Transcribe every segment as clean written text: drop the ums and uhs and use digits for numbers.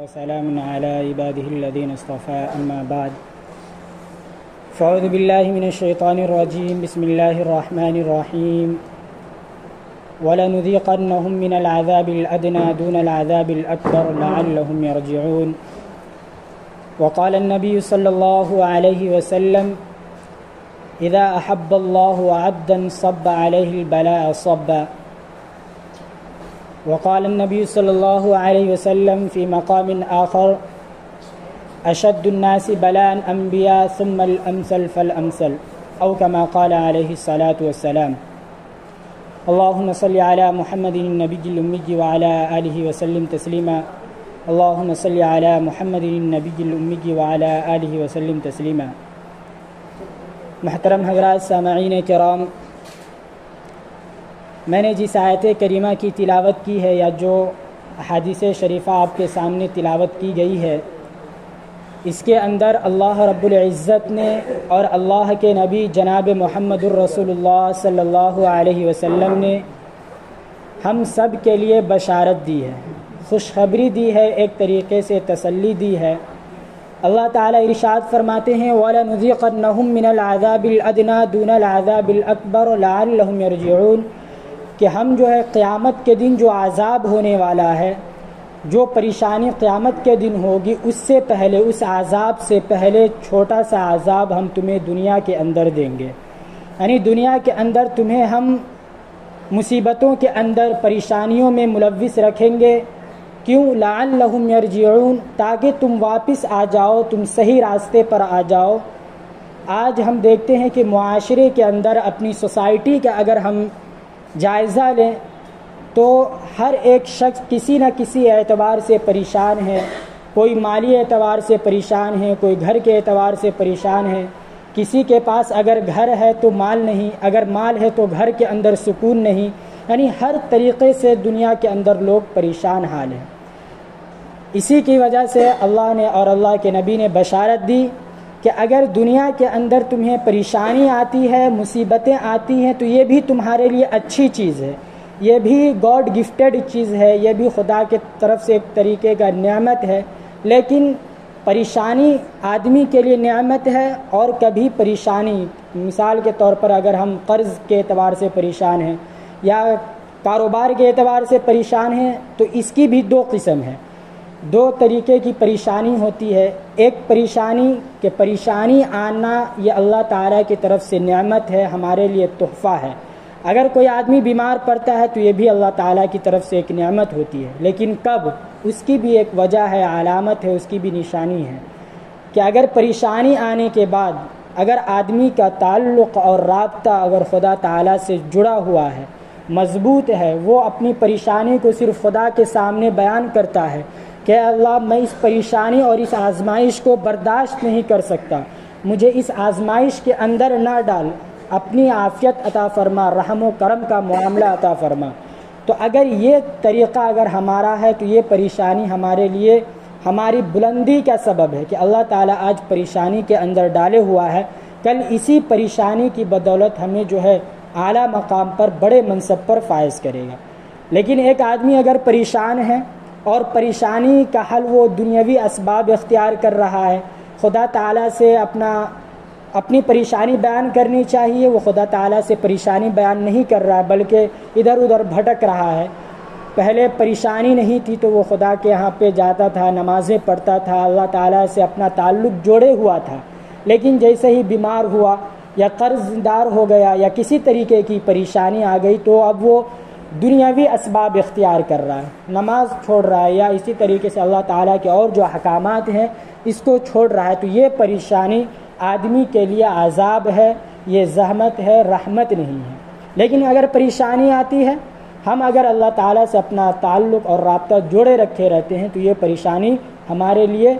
وسلام على عباده الذين اصطفى أما بعد فأعوذ بالله من الشيطان الرجيم بسم الله الرحمن الرحيم وَلَنُذِيقَنَّهُم مِّنَ الْعَذَابِ الْأَدْنَىٰ دُونَ الْعَذَابِ الْأَكْبَرِ لَعَلَّهُمْ يَرْجِعُونَ وقال النبي صلى الله عليه وسلم إذا أحب الله عبدا صب عليه البلاء صبا. وقال النبي صلى الله عليه وسلم في مقام آخر أشد الناس بلاء أنبياء ثم الأمثل فالأمثل أو كما قال عليه الصلاة والسلام. اللهم صل على محمد النبي الأمي وعلى آله وسلم تسليما. اللهم صل على محمد النبي الأمي وعلى آله وسلم تسليما. محترم حضرات سامعین کرام، میں نے جس آیت کریمہ کی تلاوت کی ہے یا جو احادیث شریفہ آپ کے سامنے تلاوت کی گئی ہے، اس کے اندر اللہ رب العزت نے اور اللہ کے نبی جناب محمد الرسول اللہ صلی اللہ علیہ وسلم نے ہم سب کے لیے بشارت دی ہے، خوشخبری دی ہے، ایک طریقے سے تسلی دی ہے۔ اللہ تعالیٰ ارشاد فرماتے ہیں وَلَنُذِيقَنَّهُم مِّنَ الْعَذَابِ الْأَدْنَىٰ دُونَ الْعَذَابِ الْأَكْبَرِ لَعَلَّهُمْ يَرْجِعُونَ، کہ ہم جو ہے قیامت کے دن جو عذاب ہونے والا ہے، جو پریشانی قیامت کے دن ہوگی، اس سے پہلے، اس عذاب سے پہلے چھوٹا سا عذاب ہم تمہیں دنیا کے اندر دیں گے، یعنی دنیا کے اندر تمہیں ہم مصیبتوں کے اندر پریشانیوں میں ملوث رکھیں گے۔ کیوں؟ لعلہم یرجعون، تاکہ تم واپس آ جاؤ، تم صحیح راستے پر آ جاؤ۔ آج ہم دیکھتے ہیں کہ معاشرے کے اندر، اپنی سوسائٹی کا اگر ہم جائزہ لیں تو ہر ایک شخص کسی نہ کسی اعتبار سے پریشان ہے، کوئی مالی اعتبار سے پریشان ہے، کوئی گھر کے اعتبار سے پریشان ہے، کسی کے پاس اگر گھر ہے تو مال نہیں، اگر مال ہے تو گھر کے اندر سکون نہیں، یعنی ہر طریقے سے دنیا کے اندر لوگ پریشان حال ہیں۔ اسی کی وجہ سے اللہ نے اور اللہ کے نبی نے بشارت دی کہ اگر دنیا کے اندر تمہیں پریشانی آتی ہے، مصیبتیں آتی ہیں، تو یہ بھی تمہارے لیے اچھی چیز ہے، یہ بھی گاڈ گفٹڈ چیز ہے، یہ بھی خدا کے طرف سے ایک طریقے کا نعمت ہے۔ لیکن پریشانی آدمی کے لیے نعمت ہے، اور کبھی پریشانی، مثال کے طور پر اگر ہم قرض کے اعتبار سے پریشان ہیں یا کاروبار کے اعتبار سے پریشان ہیں، تو اس کی بھی دو قسم ہے، دو طریقے کی پریشانی ہوتی ہے۔ ایک پریشانی کہ پریشانی آنا یہ اللہ تعالیٰ کی طرف سے نعمت ہے، ہمارے لیے تحفہ ہے۔ اگر کوئی آدمی بیمار پڑتا ہے تو یہ بھی اللہ تعالیٰ کی طرف سے ایک نعمت ہوتی ہے، لیکن کب؟ اس کی بھی ایک وجہ ہے، علامت ہے، اس کی بھی نشانی ہے کہ اگر پریشانی آنے کے بعد اگر آدمی کا تعلق اور رابطہ اگر خدا تعالیٰ سے جڑا ہوا ہے، مضبوط ہے، وہ اپنی پریشانی کو صرف خدا کے سامنے بیان کرتا ہے کہ اللہ میں اس پریشانی اور اس آزمائش کو برداشت نہیں کر سکتا، مجھے اس آزمائش کے اندر نہ ڈال، اپنی عافیت عطا فرما، رحم و کرم کا معاملہ عطا فرما۔ تو اگر یہ طریقہ اگر ہمارا ہے تو یہ پریشانی ہمارے لیے ہماری بلندی کا سبب ہے کہ اللہ تعالیٰ آج پریشانی کے اندر ڈالے ہوا ہے، کل اسی پریشانی کی بدولت ہمیں جو ہے اعلیٰ مقام پر، بڑے منصب پر فائز کرے گا۔ لیکن ایک آدمی اگر پریشان ہے اور پریشانی کا حل وہ دنیاوی اسباب اختیار کر رہا ہے، خدا تعالیٰ سے اپنی پریشانی بیان کرنی چاہیے، وہ خدا تعالیٰ سے پریشانی بیان نہیں کر رہا ہے بلکہ ادھر ادھر بھٹک رہا ہے۔ پہلے پریشانی نہیں تھی تو وہ خدا کے یہاں پہ جاتا تھا، نمازیں پڑھتا تھا، اللہ تعالیٰ سے اپنا تعلق جوڑے ہوا تھا، لیکن جیسے ہی بیمار ہوا یا قرض دار ہو گیا یا کسی طریقے کی پریشانی آ گئی تو اب وہ دنیاوی اسباب اختیار کر رہا ہے، نماز چھوڑ رہا ہے یا اسی طریقے سے اللہ تعالیٰ کے اور جو احکامات ہیں اس کو چھوڑ رہا ہے۔ تو یہ پریشانی آدمی کے لیے عذاب ہے، یہ زحمت ہے، رحمت نہیں ہے۔ لیکن اگر پریشانی آتی ہے، ہم اگر اللہ تعالیٰ سے اپنا تعلق اور رابطہ جوڑے رکھے رہتے ہیں تو یہ پریشانی ہمارے لیے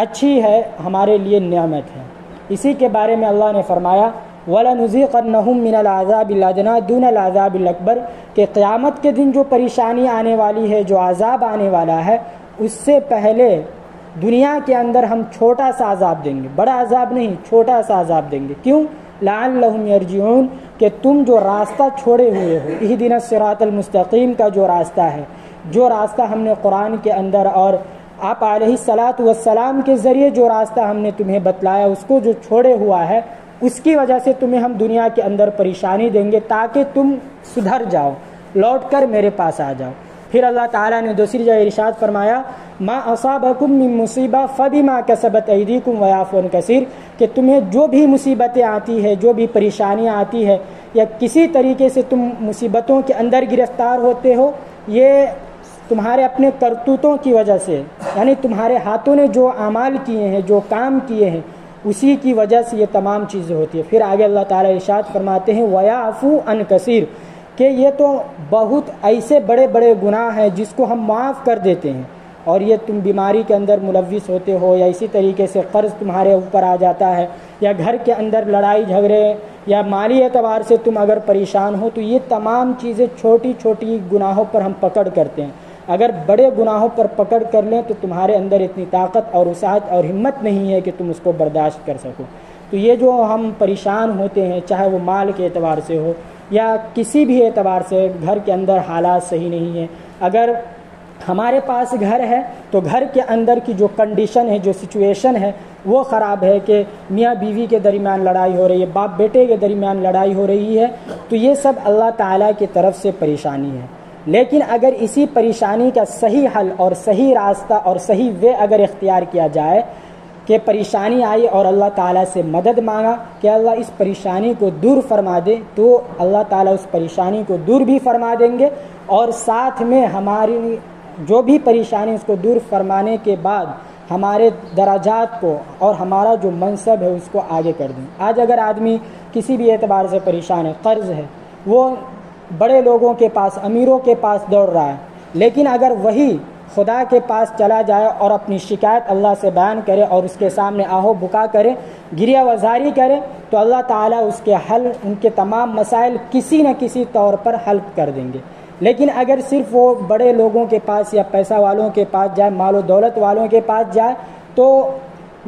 اچھی ہے، ہمارے لیے نعمت ہے۔ اسی کے بارے میں اللہ نے فرمایا وَلَنُذِيقَنَّهُم مِّنَ الْعَذَابِ الْأَدْنَىٰ دُونَ الْعَذَابِ الْأَكْبَرِ، کہ قیامت کے دن جو پریشانی آنے والی ہے، جو عذاب آنے والا ہے، اس سے پہلے دنیا کے اندر ہم چھوٹا سا عذاب دیں گے، بڑا عذاب نہیں، چھوٹا سا عذاب دیں گے۔ کیوں؟ لعلہم یرجعون، کہ تم جو راستہ چھوڑے ہوئے ہو، اہدنا الصراط المستقیم کا جو راستہ ہے، جو راستہ ہم نے قرآن کے اندر اور آپ علیہ الصلاۃ والسلام کے ذریعے جو راستہ ہم نے تمہیں بتلایا اس کو جو چھوڑے ہوا ہے، اس کی وجہ سے تمہیں ہم دنیا کے اندر پریشانی دیں گے تاکہ تم سدھر جاؤ، لوٹ کر میرے پاس آ جاؤ۔ پھر اللہ تعالیٰ نے دوسری جگہ ارشاد فرمایا ما اصابکم من مصیبہ فبما کسبت ایدیکم ویعفو عن کثیر، کہ تمہیں جو بھی مصیبتیں آتی ہے، جو بھی پریشانیاں آتی ہے، یا کسی طریقے سے تم مصیبتوں کے اندر گرفتار ہوتے ہو، یہ تمہارے اپنے کرتوتوں کی وجہ سے، یعنی تمہارے ہاتھوں نے جو اعمال کیے ہیں، جو کام کیے ہیں، اسی کی وجہ سے یہ تمام چیزیں ہوتی ہیں۔ پھر آگے اللہ تعالیٰ ارشاد فرماتے ہیں وَيَعْفُو عَنْ كَثِيرٍ، کہ یہ تو بہت ایسے بڑے بڑے گناہ ہیں جس کو ہم معاف کر دیتے ہیں، اور یہ تم بیماری کے اندر ملوث ہوتے ہو، یا اسی طریقے سے قرض تمہارے اوپر آ جاتا ہے، یا گھر کے اندر لڑائی جھگڑے، یا مالی اعتبار سے تم اگر پریشان ہو، تو یہ تمام چیزیں چھوٹی چھوٹی گناہوں پر ہم پکڑ کرتے ہیں۔ اگر بڑے گناہوں پر پکڑ کر لیں تو تمہارے اندر اتنی طاقت اور وسعت اور ہمت نہیں ہے کہ تم اس کو برداشت کر سکو۔ تو یہ جو ہم پریشان ہوتے ہیں، چاہے وہ مال کے اعتبار سے ہو یا کسی بھی اعتبار سے، گھر کے اندر حالات صحیح نہیں ہیں، اگر ہمارے پاس گھر ہے تو گھر کے اندر کی جو کنڈیشن ہے، جو سچویشن ہے وہ خراب ہے، کہ میاں بیوی کے درمیان لڑائی ہو رہی ہے، باپ بیٹے کے درمیان لڑائی ہو رہی ہے، تو یہ سب اللہ تعالیٰ کی طرف سے پریشانی ہے۔ لیکن اگر اسی پریشانی کا صحیح حل اور صحیح راستہ اور صحیح وے اگر اختیار کیا جائے کہ پریشانی آئی اور اللہ تعالیٰ سے مدد مانگا کہ اللہ اس پریشانی کو دور فرما دے، تو اللہ تعالیٰ اس پریشانی کو دور بھی فرما دیں گے، اور ساتھ میں ہماری جو بھی پریشانی اس کو دور فرمانے کے بعد ہمارے درجات کو اور ہمارا جو منصب ہے اس کو آگے کر دیں۔ آج اگر آدمی کسی بھی اعتبار سے پریشان ہے، قرض ہے، وہ بڑے لوگوں کے پاس، امیروں کے پاس دوڑ رہا ہے، لیکن اگر وہی خدا کے پاس چلا جائے اور اپنی شکایت اللہ سے بیان کرے اور اس کے سامنے آہو بکا کرے، گریہ وزاری کرے، تو اللہ تعالیٰ اس کے حل، ان کے تمام مسائل کسی نہ کسی طور پر حل کر دیں گے۔ لیکن اگر صرف وہ بڑے لوگوں کے پاس یا پیسہ والوں کے پاس جائے، مال و دولت والوں کے پاس جائے، تو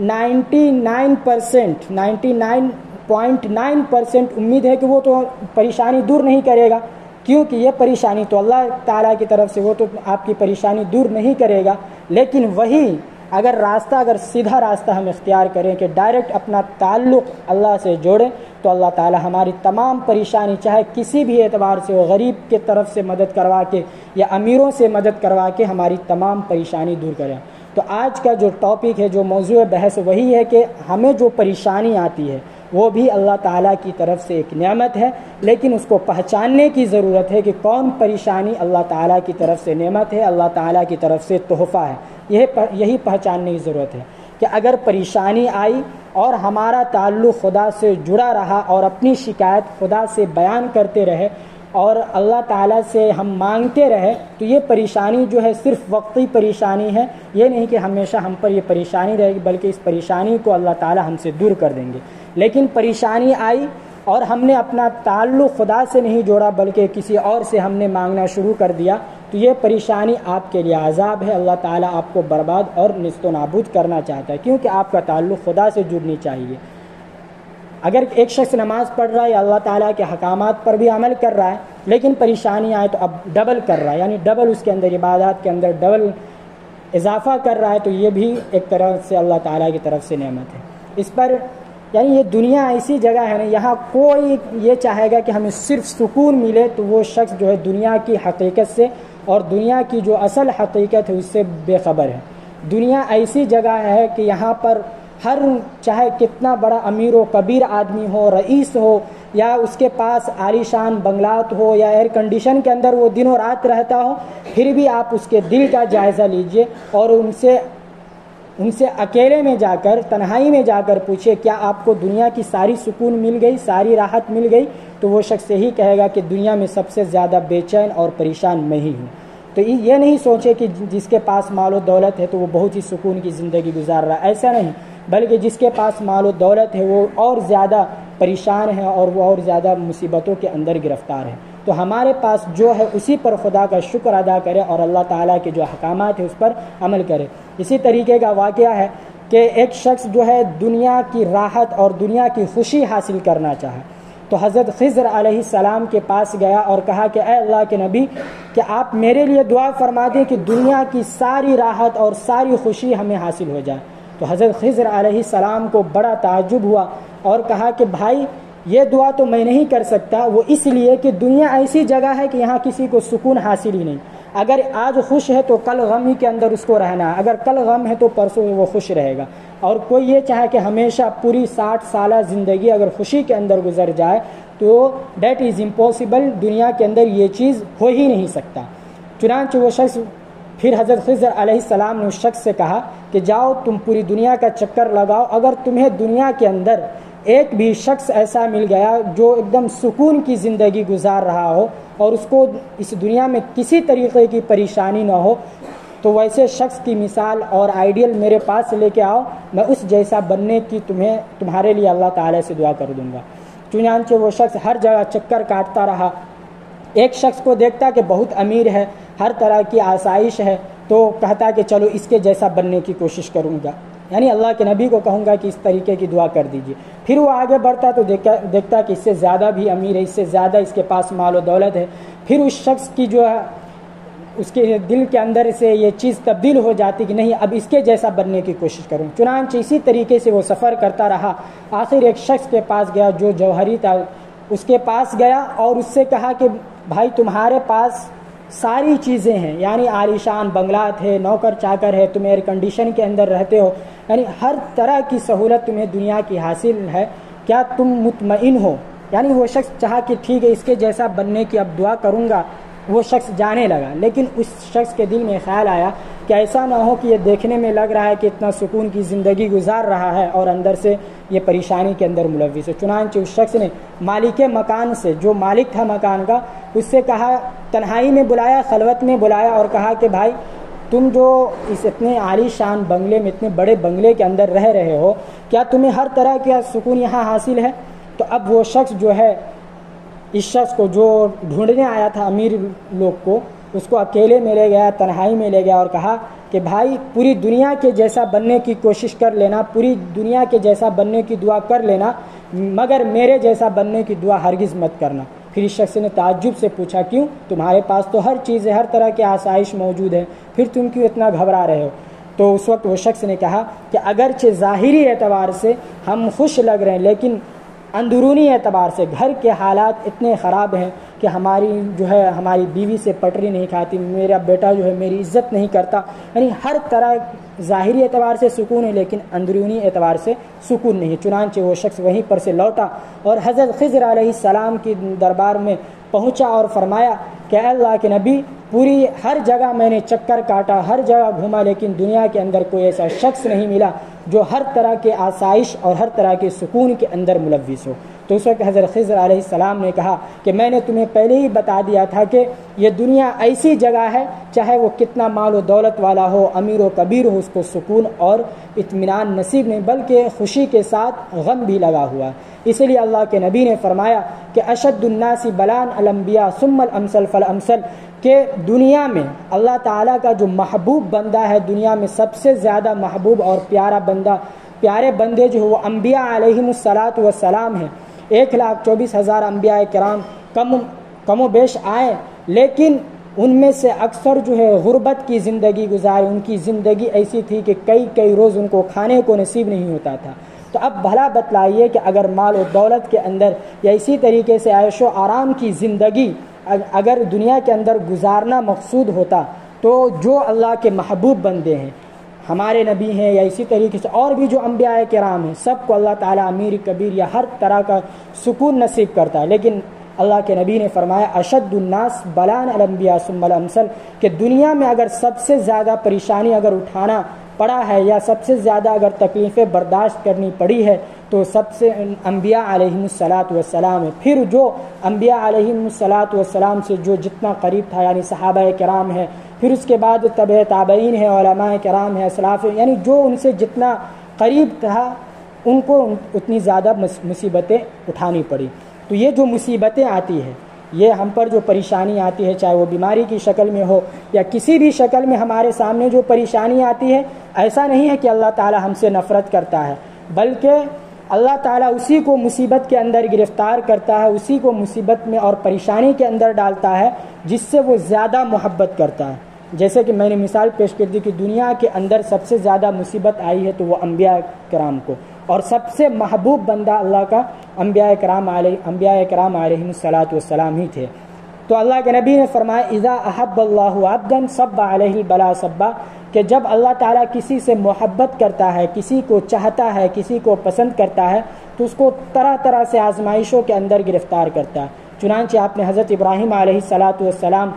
99.9% امید ہے کہ وہ تو پریشانی دور نہیں کرے گا، کیونکہ یہ پریشانی تو اللہ تعالیٰ کی طرف سے، وہ تو آپ کی پریشانی دور نہیں کرے گا۔ لیکن وہی اگر سیدھا راستہ ہم اختیار کریں کہ ڈائریکٹ اپنا تعلق اللہ سے جوڑیں، تو اللہ تعالیٰ ہماری تمام پریشانی، چاہے کسی بھی اعتبار سے ہو، غریب کے طرف سے مدد کروا کے یا امیروں سے مدد کروا کے ہماری تمام پریشانی دور کریں۔ تو آج کا جو ٹاپک ہے، جو موضوع بحث وہی ہے کہ ہمیں جو پریشانی آتی ہے وہ بھی اللہ تعالیٰ کی طرف سے ایک نعمت ہے، لیکن اس کو پہچاننے کی ضرورت ہے کہ کون پریشانی اللہ تعالیٰ کی طرف سے نعمت ہے، اللہ تعالیٰ کی طرف سے تحفہ ہے۔ یہی پہچاننے کی ضرورت ہے کہ اگر پریشانی آئی اور ہمارا تعلق خدا سے جڑا رہا اور اپنی شکایت خدا سے بیان کرتے رہے اور اللہ تعالیٰ سے ہم مانگتے رہے، تو یہ پریشانی جو ہے صرف وقتی پریشانی ہے، یہ نہیں کہ ہمیشہ ہم پر یہ پریشانی رہے گی، بلکہ اس پریشانی کو اللہ تعالیٰ ہم سے دور کر دیں گے۔ لیکن پریشانی آئی اور ہم نے اپنا تعلق خدا سے نہیں جوڑا بلکہ کسی اور سے ہم نے مانگنا شروع کر دیا، تو یہ پریشانی آپ کے لیے عذاب ہے۔ اللہ تعالیٰ آپ کو برباد اور نیست و نابود کرنا چاہتا ہے، کیونکہ آپ کا تعلق خدا سے جڑنی چاہیے۔ اگر ایک شخص نماز پڑھ رہا ہے یا اللہ تعالیٰ کے احکامات پر بھی عمل کر رہا ہے، لیکن پریشانی آئے تو اب ڈبل کر رہا ہے، یعنی ڈبل اس کے اندر عبادات کے اندر ڈبل اضافہ کر رہا ہے، تو یہ بھی ایک طرح سے اللہ تعالیٰ کی طرف سے نعمت ہے۔ اس پر یعنی یہ دنیا ایسی جگہ ہے نا، یہاں کوئی یہ چاہے گا کہ ہمیں صرف سکون ملے تو وہ شخص جو ہے دنیا کی حقیقت سے اور دنیا کی جو اصل حقیقت ہے اس سے بے خبر ہے۔ دنیا ایسی جگہ ہے کہ یہاں پر ہر چاہے کتنا بڑا امیر و کبیر آدمی ہو، رئیس ہو، یا اس کے پاس عالیشان بنگلات ہو یا ایئر کنڈیشن کے اندر وہ دن و رات رہتا ہو، پھر بھی آپ اس کے دل کا جائزہ لیجئے اور ان سے اکیلے میں جا کر، تنہائی میں جا کر پوچھے کیا آپ کو دنیا کی ساری سکون مل گئی، ساری راحت مل گئی؟ تو وہ شخص یہی کہے گا کہ دنیا میں سب سے زیادہ بے چین اور پریشان میں ہی ہوں۔ تو یہ نہیں سوچے کہ جس کے پاس مال و دولت ہے تو وہ بہت ہی سکون کی زندگی گزار رہا ہے، ایسا نہیں، بلکہ جس کے پاس مال و دولت ہے وہ اور زیادہ پریشان ہے اور وہ اور زیادہ مصیبتوں کے اندر گرفتار ہے۔ تو ہمارے پاس جو ہے اسی پر خدا کا شکر ادا کرے اور اللہ تعالیٰ کے جو احکامات ہیں اس پر عمل کرے۔ اسی طریقے کا واقعہ ہے کہ ایک شخص جو ہے دنیا کی راحت اور دنیا کی خوشی حاصل کرنا چاہے، تو تو حضرت خضر علیہ السلام کے پاس گیا اور کہا کہ اے اللہ کے نبی کہ آپ میرے لیے دعا فرما دیں کہ دنیا کی ساری راحت اور ساری خوشی ہمیں حاصل ہو جائے۔ تو حضرت خضر علیہ السلام کو بڑا تعجب ہوا اور کہا کہ بھائی یہ دعا تو میں نہیں کر سکتا، وہ اس لیے کہ دنیا ایسی جگہ ہے کہ یہاں کسی کو سکون حاصل ہی نہیں۔ اگر آج خوش ہے تو کل غم ہی کے اندر اس کو رہنا ہے، اگر کل غم ہے تو پرسوں وہ خوش رہے گا، اور کوئی یہ چاہے کہ ہمیشہ پوری 60 سالہ زندگی اگر خوشی کے اندر گزر جائے تو دیٹ از امپاسبل، دنیا کے اندر یہ چیز ہو ہی نہیں سکتا۔ چنانچہ وہ شخص پھر حضرت خضر علیہ السلام نے اس شخص سے کہا کہ جاؤ تم پوری دنیا کا چکر لگاؤ، اگر تمہیں دنیا کے اندر ایک بھی شخص ایسا مل گیا جو ایک دم سکون کی زندگی گزار رہا ہو اور اس کو اس دنیا میں کسی طریقے کی پریشانی نہ ہو، تو ویسے شخص کی مثال اور آئیڈیل میرے پاس لے کے آؤ، میں اس جیسا بننے کی تمہارے لیے اللہ تعالیٰ سے دعا کر دوں گا۔ چنانچہ وہ شخص ہر جگہ چکر کاٹتا رہا، ایک شخص کو دیکھتا کہ بہت امیر ہے، ہر طرح کی آسائش ہے، تو کہتا کہ چلو اس کے جیسا بننے کی کوشش کروں گا، یعنی اللہ کے نبی کو کہوں گا کہ اس طریقے کی دعا کر دیجیے۔ پھر وہ آگے بڑھتا تو دیکھتا کہ اس سے زیادہ بھی امیر ہے، اس سے زیادہ اس کے پاس مال و دولت ہے، پھر اس شخص کی جو ہے اس کے دل کے اندر سے یہ چیز تبدیل ہو جاتی کہ نہیں اب اس کے جیسا بننے کی کوشش کروں۔ چنانچہ اسی طریقے سے وہ سفر کرتا رہا، آخر ایک شخص کے پاس گیا جو جوہری تھا، اس کے پاس گیا اور اس سے کہا کہ بھائی تمہارے پاس ساری چیزیں ہیں، یعنی عالیشان بنگلات ہے، نوکر چاکر ہے، تم ایئر کنڈیشن کے اندر رہتے ہو، یعنی ہر طرح کی سہولت تمہیں دنیا کی حاصل ہے، کیا تم مطمئن ہو؟ یعنی وہ شخص چاہا کہ ٹھیک ہے اس کے جیسا بننے کی اب دعا کروں گا، وہ شخص جانے لگا، لیکن اس شخص کے دل میں خیال آیا کہ ایسا نہ ہو کہ یہ دیکھنے میں لگ رہا ہے کہ اتنا سکون کی زندگی گزار رہا ہے اور اندر سے یہ پریشانی کے اندر ملوث ہے۔ چنانچہ اس شخص نے مالک مکان سے، جو مالک تھا مکان کا، اس سے کہا، تنہائی میں بلایا، خلوت میں بلایا اور کہا کہ بھائی تم جو اس اتنے عالی شان بنگلے میں، اتنے بڑے بنگلے کے اندر رہ رہے ہو، کیا تمہیں ہر طرح کا سکون یہاں حاصل ہے؟ تو اب وہ شخص جو ہے اس شخص کو جو ڈھونڈنے آیا تھا امیر لوگ کو، اس کو اکیلے میں لے گیا، تنہائی میں لے گیا اور کہا کہ بھائی پوری دنیا کے جیسا بننے کی کوشش کر لینا، پوری دنیا کے جیسا بننے کی دعا کر لینا، مگر میرے جیسا بننے کی دعا ہرگز مت کرنا۔ پھر اس شخص نے تعجب سے پوچھا کیوں؟ تمہارے پاس تو ہر چیز ہے، ہر طرح کی آسائش موجود ہے، پھر تم کیوں اتنا گھبرا رہے ہو؟ تو اس وقت وہ شخص نے کہا کہ اگرچہ ظاہری اعتبار سے ہم خوش لگ رہے ہیں، لیکن اندرونی اعتبار سے گھر کے حالات اتنے خراب ہیں کہ ہماری بیوی سے پٹری نہیں کھاتی، میرا بیٹا جو ہے میری عزت نہیں کرتا، یعنی ہر طرح ظاہری اعتبار سے سکون ہے لیکن اندرونی اعتبار سے سکون نہیں۔ چنانچہ وہ شخص وہیں پر سے لوٹا اور حضرت خضر علیہ السلام کی دربار میں پہنچا اور فرمایا کہ اے اللہ کے نبی، پوری ہر جگہ میں نے چکر کاٹا، ہر جگہ گھوما، لیکن دنیا کے اندر کوئی ایسا شخص نہیں ملا جو ہر طرح کے آسائش اور ہر طرح کے سکون کے اندر ملوث ہو۔ تو اس وقت حضرت خضر علیہ السلام نے کہا کہ میں نے تمہیں پہلے ہی بتا دیا تھا کہ یہ دنیا ایسی جگہ ہے، چاہے وہ کتنا مال و دولت والا ہو، امیر و کبیر ہو، اس کو سکون اور اطمینان نصیب نہیں بلکہ خوشی کے ساتھ غم بھی لگا ہوا ہے۔ اسی لیے اللہ کے نبی نے فرمایا کہ اشد الناس بلاء الانبیاء ثم الامثل فالامثل، کہ دنیا میں اللہ تعالیٰ کا جو محبوب بندہ ہے، دنیا میں سب سے زیادہ محبوب اور پیارے بندے جو وہ انبیاء علیہم الصلاۃ والسلام ہیں۔ 1,24,000 انبیاء کرام کم و بیش آئے، لیکن ان میں سے اکثر جو ہے غربت کی زندگی گزارے، ان کی زندگی ایسی تھی کہ کئی روز ان کو کھانے کو نصیب نہیں ہوتا تھا۔ تو اب بھلا بتلائیے کہ اگر مال و دولت کے اندر یا اسی طریقے سے عیش و آرام کی زندگی اگر دنیا کے اندر گزارنا مقصود ہوتا تو جو اللہ کے محبوب بندے ہیں، ہمارے نبی ہیں یا اسی طریقے سے اور بھی جو انبیاء کرام ہیں، سب کو اللہ تعالیٰ امیر کبیر یا ہر طرح کا سکون نصیب کرتا ہے، لیکن اللہ کے نبی نے فرمایا اشد الناس بلاء الانبیاء ثم الامثل، کہ دنیا میں اگر سب سے زیادہ پریشانی اگر اٹھانا پڑا ہے یا سب سے زیادہ اگر تکلیفیں برداشت کرنی پڑی ہے تو سب سے انبیاء علیہم الصلاۃ والسلام ہے۔ پھر جو انبیاء علیہم الصلاۃ والسلام سے جو جتنا قریب تھا، یعنی صحابہ کرام ہے، پھر اس کے بعد تبع تابعین ہے، علماء کرام ہے، اسلاف، یعنی جو ان سے جتنا قریب تھا ان کو اتنی زیادہ مصیبتیں اٹھانی پڑی۔ تو یہ جو مصیبتیں آتی ہیں، یہ ہم پر جو پریشانی آتی ہے، چاہے وہ بیماری کی شکل میں ہو یا کسی بھی شکل میں ہمارے سامنے جو پریشانی آتی ہے، ایسا نہیں ہے کہ اللہ تعالی ہم سے نفرت کرتا ہے، بلکہ اللہ تعالیٰ اسی کو مصیبت کے اندر گرفتار کرتا ہے، اسی کو مصیبت میں اور پریشانی کے اندر ڈالتا ہے جس سے وہ زیادہ محبت کرتا ہے۔ جیسے کہ میں نے مثال پیش کر دی کہ دنیا کے اندر سب سے زیادہ مصیبت آئی ہے تو وہ انبیاء کرام کو، اور سب سے محبوب بندہ اللہ کا انبیاء کرام علیہم الصلاۃ والسلام ہی تھے۔ تو اللہ کے نبی نے فرمایا اذا احب اللہ عبدا صب علیہ البلاء صبا، کہ جب اللہ تعالیٰ کسی سے محبت کرتا ہے، کسی کو چاہتا ہے، کسی کو پسند کرتا ہے تو اس کو طرح طرح سے آزمائشوں کے اندر گرفتار کرتا ہے۔ چنانچہ آپ نے حضرت ابراہیم علیہ الصلاۃ والسلام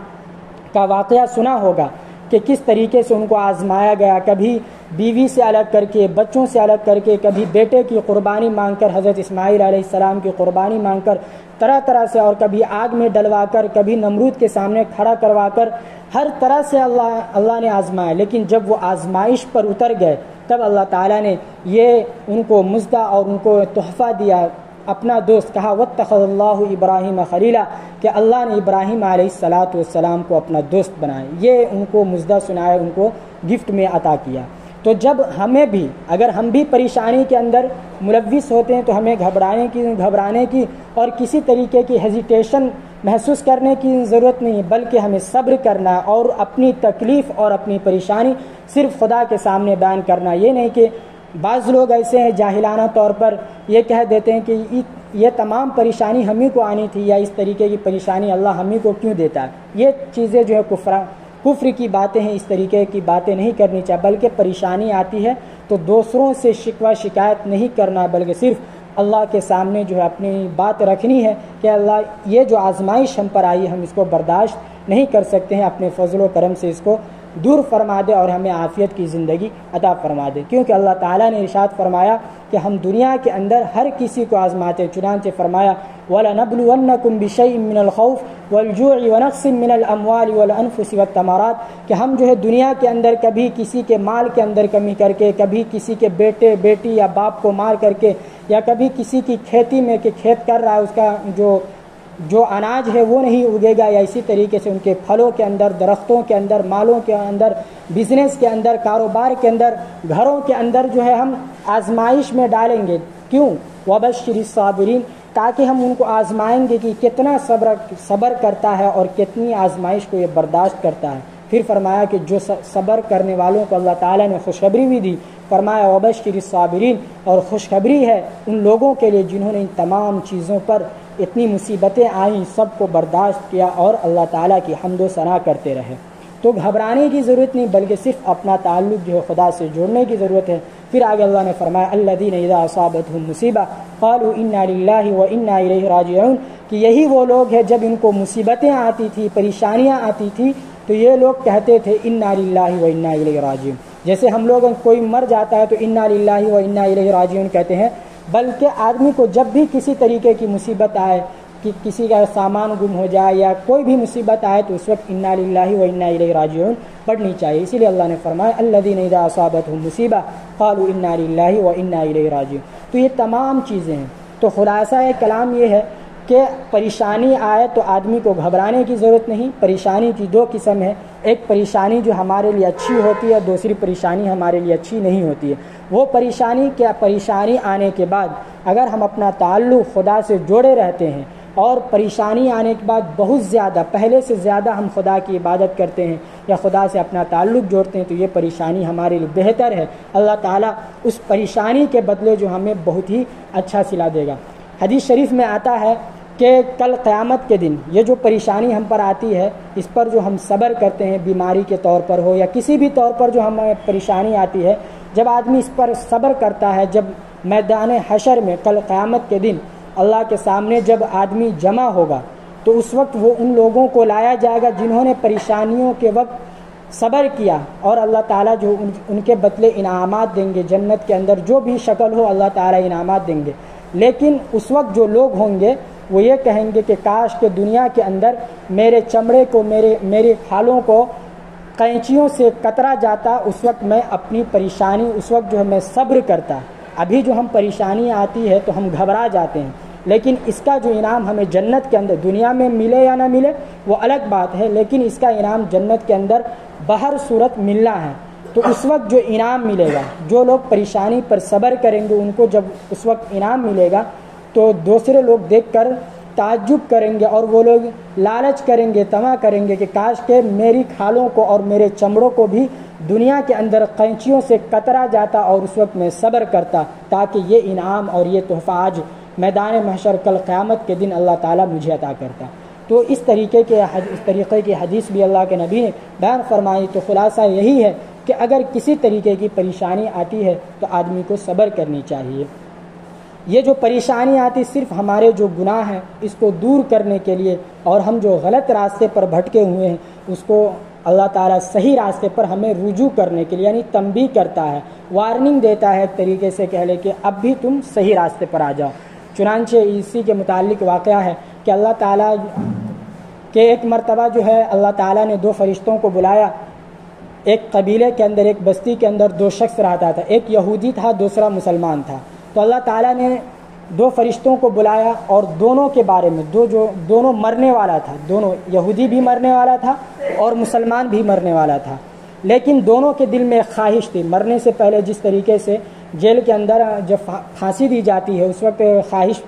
کا واقعہ سنا ہوگا کہ کس طریقے سے ان کو آزمایا گیا، کبھی بیوی سے الگ کر کے، بچوں سے الگ کر کے، کبھی بیٹے کی قربانی مانگ کر، حضرت اسماعیل علیہ السلام کی قربانی مانگ کر، طرح طرح سے، اور کبھی آگ میں ڈلوا کر، کبھی نمرود کے سامنے کھڑا کروا کر، ہر طرح سے اللہ نے آزمایا۔ لیکن جب وہ آزمائش پر اتر گئے تب اللہ تعالیٰ نے یہ ان کو مژدہ اور ان کو تحفہ دیا، اپنا دوست کہا واتخذ اللہ ابراہیم خلیلا، کہ اللہ نے ابراہیم علیہ الصلاۃ والسلام کو اپنا دوست بنایا، یہ ان کو مژدہ سنایا، ان کو گفٹ میں عطا کیا۔ تو جب ہمیں بھی، اگر ہم بھی پریشانی کے اندر ملوث ہوتے ہیں تو ہمیں گھبرانے کی اور کسی طریقے کی ہیزیٹیشن محسوس کرنے کی ضرورت نہیں، بلکہ ہمیں صبر کرنا اور اپنی تکلیف اور اپنی پریشانی صرف خدا کے سامنے بیان کرنا۔ یہ نہیں کہ بعض لوگ ایسے ہیں جاہلانہ طور پر یہ کہہ دیتے ہیں کہ یہ تمام پریشانی ہم ہی کو آنی تھی، یا اس طریقے کی پریشانی اللہ ہم ہی کو کیوں دیتا ہے۔ یہ چیزیں جو ہے کفر کی باتیں ہیں، اس طریقے کی باتیں نہیں کرنی چاہیے، بلکہ پریشانی آتی ہے تو دوسروں سے شکوہ شکایت نہیں کرنا، بلکہ صرف اللہ کے سامنے جو ہے اپنی بات رکھنی ہے کہ اللہ یہ جو آزمائش ہم پر آئی ہم اس کو برداشت نہیں کر سکتے ہیں، اپنے فضل و کرم سے اس کو دور فرما دے اور ہمیں عافیت کی زندگی عطا فرما دے، کیونکہ اللہ تعالیٰ نے ارشاد فرمایا کہ ہم دنیا کے اندر ہر کسی کو آزماتے ہیں۔ چنانچہ فرمایا وَلَنَبْلُوَنَّكُمْ بِشَيْءٍ مِّنَ الْخَوْفِ وَالْجُوعِ وَنَقْصٍ مِّنَ الْأَمْوَالِ وَالْأَنفُسِ وَالثَّمَرَاتِ، کہ ہم جو ہے دنیا کے اندر کبھی کسی کے مال کے اندر کمی کر کے، کبھی کسی کے بیٹے بیٹی یا باپ کو مار کر کے، یا کبھی کسی کی کھیتی میں کہ کھیت کر رہا ہے اس کا جو اناج ہے وہ نہیں اگے گا، یا اسی طریقے سے ان کے پھلوں کے اندر، درختوں کے اندر، مالوں کے اندر، بزنس کے اندر، کاروبار کے اندر، گھروں کے اندر جو ہے ہم آزمائش میں ڈالیں گے۔ کیوں؟ وَبَشِّرِ الصَّابِرِينَ، تاکہ ہم ان کو آزمائیں گے کہ کتنا صبر کرتا ہے اور کتنی آزمائش کو یہ برداشت کرتا ہے۔ پھر فرمایا کہ جو صبر کرنے والوں کو اللہ تعالیٰ نے خوشخبری بھی دی، فرمایا وَبَشِّرِ الصَّابِرِينَ، اور خوشخبری ہے ان لوگوں کے لیے جنہوں نے ان تمام چیزوں پر، اتنی مصیبتیں آئیں، سب کو برداشت کیا اور اللہ تعالیٰ کی حمد و ثنا کرتے رہے۔ تو گھبرانے کی ضرورت نہیں، بلکہ صرف اپنا تعلق جو ہے خدا سے جوڑنے کی ضرورت ہے۔ پھر آگے اللہ نے فرمایا الذین اذا اصابتهم مصیبہ قالوا انا للہ وانا الیہ راجعون، کہ یہی وہ لوگ ہیں جب ان کو مصیبتیں آتی تھی، پریشانیاں آتی تھی تو یہ لوگ کہتے تھے انا للہ وانا الیہ راجعون۔ جیسے ہم لوگ کوئی مر جاتا ہے تو انا للہ وانا الیہ راجعون کہتے ہیں، بلکہ آدمی کو جب بھی کسی طریقے کی مصیبت آئے، کہ کسی کا سامان گم ہو جائے یا کوئی بھی مصیبت آئے تو اس وقت انا للہ وانا الیہ راجعون پڑھنی چاہیے۔ اسی لیے اللہ نے فرمایا الذین اذا اصابتهم مصیبہ قالوا انا للہ وانا الیہ راجعون۔ تو یہ تمام چیزیں ہیں۔ تو خلاصہ کلام یہ ہے کہ پریشانی آئے تو آدمی کو گھبرانے کی ضرورت نہیں۔ پریشانی کی دو قسم ہے، ایک پریشانی جو ہمارے لیے اچھی ہوتی ہے، دوسری پریشانی ہمارے لیے اچھی نہیں ہوتی ہے۔ وہ پریشانی آنے کے بعد اگر ہم اپنا تعلق خدا سے جوڑے رہتے ہیں اور پریشانی آنے کے بعد بہت زیادہ، پہلے سے زیادہ ہم خدا کی عبادت کرتے ہیں یا خدا سے اپنا تعلق جوڑتے ہیں تو یہ پریشانی ہمارے لیے بہتر ہے۔ اللہ تعالیٰ اس پریشانی کے بدلے جو ہمیں بہت ہی اچھا صلہ دے گا۔ حدیث شریف میں آتا ہے کہ کل قیامت کے دن یہ جو پریشانی ہم پر آتی ہے، اس پر جو ہم صبر کرتے ہیں، بیماری کے طور پر ہو یا کسی بھی طور پر جو ہمیں پریشانی آتی ہے، جب آدمی اس پر صبر کرتا ہے، جب میدان حشر میں کل قیامت کے دن اللہ کے سامنے جب آدمی جمع ہوگا تو اس وقت وہ ان لوگوں کو لایا جائے گا جنہوں نے پریشانیوں کے وقت صبر کیا، اور اللہ تعالیٰ جو ان کے بدلے انعامات دیں گے، جنت کے اندر جو بھی شکل ہو اللہ تعالیٰ انعامات دیں گے۔ لیکن اس وقت جو لوگ ہوں گے وہ یہ کہیں گے کہ کاش کہ دنیا کے اندر میرے چمڑے کو، میرے کھالوں کو قینچیوں سے کترا جاتا، اس وقت میں اپنی پریشانی، اس وقت جو ہے میں صبر کرتا۔ ابھی جو ہم پریشانی آتی ہے تو ہم گھبرا جاتے ہیں، لیکن اس کا جو انعام ہمیں جنت کے اندر، دنیا میں ملے یا نہ ملے وہ الگ بات ہے، لیکن اس کا انعام جنت کے اندر بہر صورت ملنا ہے۔ تو تو اس وقت جو انعام ملے گا، جو لوگ پریشانی پر صبر کریں گے ان کو جب اس وقت انعام ملے گا تو دوسرے لوگ دیکھ کر تعجب کریں گے اور وہ لوگ لالچ کریں گے، طمع کریں گے کہ کاش کہ میری کھالوں کو اور میرے چمڑوں کو بھی دنیا کے اندر قینچیوں سے کترا جاتا اور اس وقت میں صبر کرتا، تاکہ یہ انعام اور یہ تحفہ آج میدان محشر کل قیامت کے دن اللہ تعالیٰ مجھے عطا کرتا۔ تو اس طریقے کی حدیث بھی اللہ کے نبی نے بیان فرمائی۔ تو خلاصہ یہی ہے کہ اگر کسی طریقے کی پریشانی آتی ہے تو آدمی کو صبر کرنی چاہیے۔ یہ جو پریشانی آتی صرف ہمارے جو گناہ ہیں اس کو دور کرنے کے لیے، اور ہم جو غلط راستے پر بھٹکے ہوئے ہیں اس کو اللہ تعالیٰ صحیح راستے پر ہمیں رجوع کرنے کے لیے یعنی تنبیہ کرتا ہے، وارننگ دیتا ہے، ایک طریقے سے کہہ لے کہ اب بھی تم صحیح راستے پر آ جاؤ۔ چنانچہ اسی کے متعلق واقعہ ہے کہ اللہ تعالیٰ کے ایک مرتبہ جو ہے اللہ تعالیٰ نے دو فرشتوں کو بلایا۔ ایک قبیلے کے اندر، ایک بستی کے اندر دو شخص رہتا تھا، ایک یہودی تھا، دوسرا مسلمان تھا۔ تو اللہ تعالیٰ نے دو فرشتوں کو بلایا اور دونوں کے بارے میں دونوں مرنے والا تھا، دونوں یہودی بھی مرنے والا تھا اور مسلمان بھی مرنے والا تھا، لیکن دونوں کے دل میں خواہش تھی۔ مرنے سے پہلے جس طریقے سے جیل کے اندر جب پھانسی دی جاتی ہے اس وقت خواہش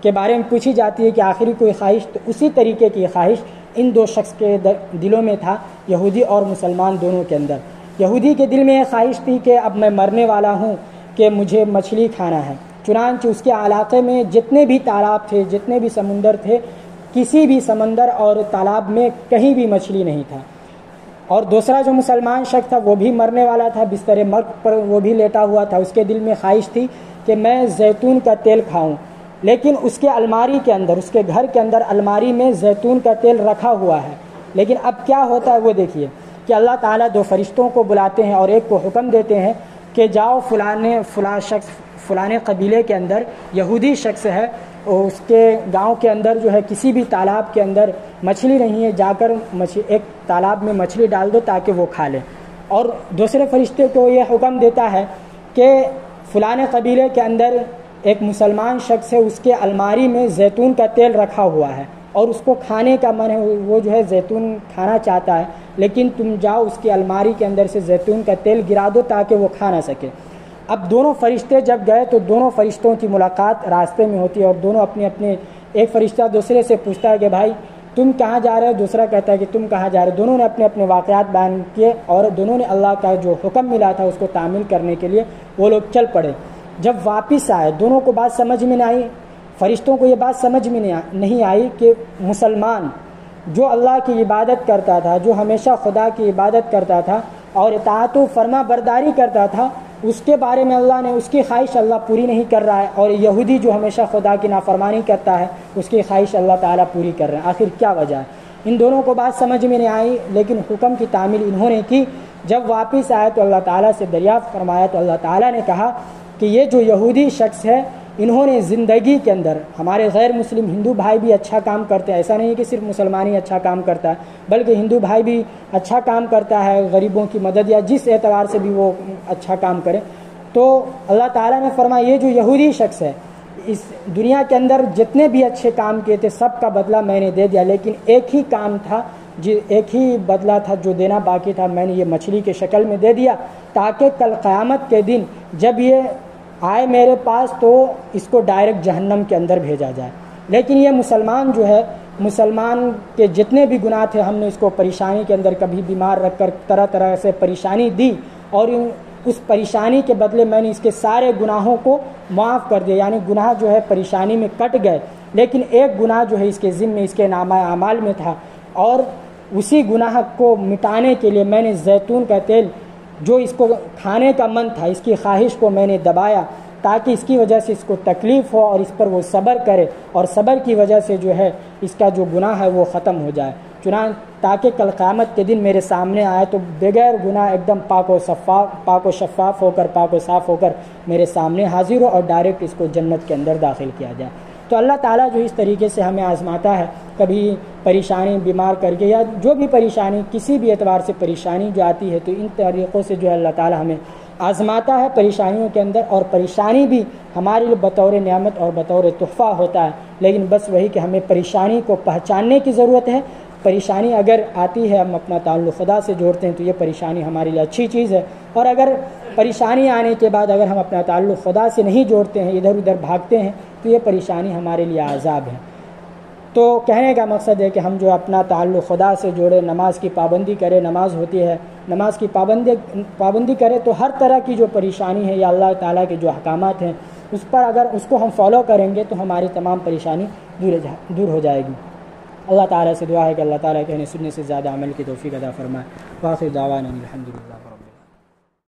کے بارے میں پوچھی جاتی ہے کہ آخری کوئی خواہش، تو اسی طریقے کی خواہش ان دو شخص کے دلوں میں تھا، یہودی اور مسلمان دونوں کے اندر۔ یہودی کے دل میں یہ خواہش تھی کہ اب میں مرنے والا ہوں کہ مجھے مچھلی کھانا ہے، چنانچہ اس کے علاقے میں جتنے بھی تالاب تھے، جتنے بھی سمندر تھے، کسی بھی سمندر اور تالاب میں کہیں بھی مچھلی نہیں تھا۔ اور دوسرا جو مسلمان شخص تھا وہ بھی مرنے والا تھا، بستر مرگ پر وہ بھی لیٹا ہوا تھا، اس کے دل میں خواہش تھی کہ میں زیتون کا تیل کھاؤں، لیکن اس کے الماری کے اندر، اس کے گھر کے اندر الماری میں زیتون کا تیل رکھا ہوا ہے۔ لیکن اب کیا ہوتا ہے وہ دیکھیے کہ اللہ تعالیٰ دو فرشتوں کو بلاتے ہیں اور ایک کو حکم دیتے ہیں کہ جاؤ فلاں قبیلے کے اندر یہودی شخص ہے، اس کے گاؤں کے اندر جو ہے کسی بھی تالاب کے اندر مچھلی نہیں ہے، جا کر ایک تالاب میں مچھلی ڈال دو تاکہ وہ کھا لے۔ اور دوسرے فرشتے کو یہ حکم دیتا ہے کہ فلاں قبیلے کے اندر ایک مسلمان شخص ہے، اس کے الماری میں زیتون کا تیل رکھا ہوا ہے اور اس کو کھانے کا من ہے، وہ جو ہے زیتون کھانا چاہتا ہے، لیکن تم جاؤ اس کی الماری کے اندر سے زیتون کا تیل گرا دو تاکہ وہ کھا نہ سکے۔ اب دونوں فرشتے جب گئے تو دونوں فرشتوں کی ملاقات راستے میں ہوتی ہے اور دونوں اپنے ایک فرشتہ دوسرے سے پوچھتا ہے کہ بھائی تم کہاں جا رہے ہو، دوسرا کہتا ہے کہ تم کہاں جا رہے ہو۔ دونوں نے اپنے واقعات بیان کیے اور دونوں نے اللہ کا جو حکم ملا تھا اس کو تعمیل کرنے کے لیے وہ لوگ چل پڑے۔ جب واپس آئے دونوں کو بات سمجھ میں نہیں آئی، فرشتوں کو یہ بات سمجھ میں نہیں آئی کہ مسلمان جو اللہ کی عبادت کرتا تھا، جو ہمیشہ خدا کی عبادت کرتا تھا اور اطاعت و فرما برداری کرتا تھا، اس کے بارے میں اللہ نے اس کی خواہش اللہ پوری نہیں کر رہا ہے، اور یہودی جو ہمیشہ خدا کی نافرمانی کرتا ہے اس کی خواہش اللہ تعالیٰ پوری کر رہے ہیں۔ آخر کیا وجہ ہے؟ ان دونوں کو بات سمجھ میں نہیں آئی، لیکن حکم کی تعمیل انہوں نے کی۔ جب واپس آئے تو اللہ تعالیٰ سے دریافت فرمایا تو اللہ تعالیٰ نے کہا کہ یہ جو یہودی شخص ہے انہوں نے زندگی کے اندر، ہمارے غیر مسلم ہندو بھائی بھی اچھا کام کرتے ہیں، ایسا نہیں کہ صرف مسلمان ہی اچھا کام کرتا ہے بلکہ ہندو بھائی بھی اچھا کام کرتا ہے، غریبوں کی مدد یا جس اعتبار سے بھی وہ اچھا کام کرے۔ تو اللہ تعالیٰ نے فرمایا یہ جو یہودی شخص ہے اس دنیا کے اندر جتنے بھی اچھے کام کیے تھے سب کا بدلہ میں نے دے دیا، لیکن ایک ہی کام تھا، ایک ہی بدلہ تھا جو دینا باقی تھا، میں نے یہ مچھلی کے شکل میں دے دیا تاکہ کل قیامت کے دن جب یہ آئے میرے پاس تو اس کو ڈائریکٹ جہنم کے اندر بھیجا جائے۔ لیکن یہ مسلمان جو ہے، مسلمان کے جتنے بھی گناہ تھے ہم نے اس کو پریشانی کے اندر کبھی بیمار رکھ کر طرح طرح سے پریشانی دی، اور اس پریشانی کے بدلے میں نے اس کے سارے گناہوں کو معاف کر دیا، یعنی گناہ جو ہے پریشانی میں کٹ گئے، لیکن ایک گناہ جو ہے اس کے ذمے اس کے نامہ اعمال میں تھا، اور اسی گناہ کو مٹانے کے لیے میں نے زیتون کا تیل جو اس کو کھانے کا من تھا اس کی خواہش کو میں نے دبایا تاکہ اس کی وجہ سے اس کو تکلیف ہو اور اس پر وہ صبر کرے، اور صبر کی وجہ سے جو ہے اس کا جو گناہ ہے وہ ختم ہو جائے، تاکہ کل قیامت کے دن میرے سامنے آئے تو بغیر گناہ ایک دم پاک و شفاف ہو کر، پاک و صاف ہو کر میرے سامنے حاضر ہو اور ڈائریکٹ اس کو جنت کے اندر داخل کیا جائے۔ تو اللہ تعالیٰ جو اس طریقے سے ہمیں آزماتا ہے، کبھی پریشانی بیمار کر کے یا جو بھی پریشانی کسی بھی اعتبار سے پریشانی جو آتی ہے تو ان طریقوں سے جو ہے اللہ تعالیٰ ہمیں آزماتا ہے پریشانیوں کے اندر، اور پریشانی بھی ہمارے لیے بطور نعمت اور بطور تحفہ ہوتا ہے، لیکن بس وہی کہ ہمیں پریشانی کو پہچاننے کی ضرورت ہے، پریشانی اگر آتی ہے ہم اپنا تعلق خدا سے جوڑتے ہیں تو یہ پریشانی ہمارے لیے اچھی چیز ہے، اور اگر پریشانی آنے کے بعد اگر ہم اپنا تعلق خدا سے نہیں جوڑتے ہیں، ادھر ادھر بھاگتے ہیں، تو یہ پریشانی ہمارے لیے عذاب ہے۔ تو کہنے کا مقصد ہے کہ ہم جو اپنا تعلق خدا سے جوڑے، نماز کی پابندی کرے، نماز ہوتی ہے، نماز کی پابندی کرے تو ہر طرح کی جو پریشانی ہے یا اللہ تعالیٰ کے جو احکامات ہیں اس پر اگر اس کو ہم فالو کریں گے تو ہماری تمام پریشانی دور ہو جائے گی۔ اللہ تعالیٰ سے دعا ہے کہ اللہ تعالیٰ کہنے سننے سے زیادہ عمل کی توفیق عطا فرمائے۔ وآخر دعوانا الحمدللہ۔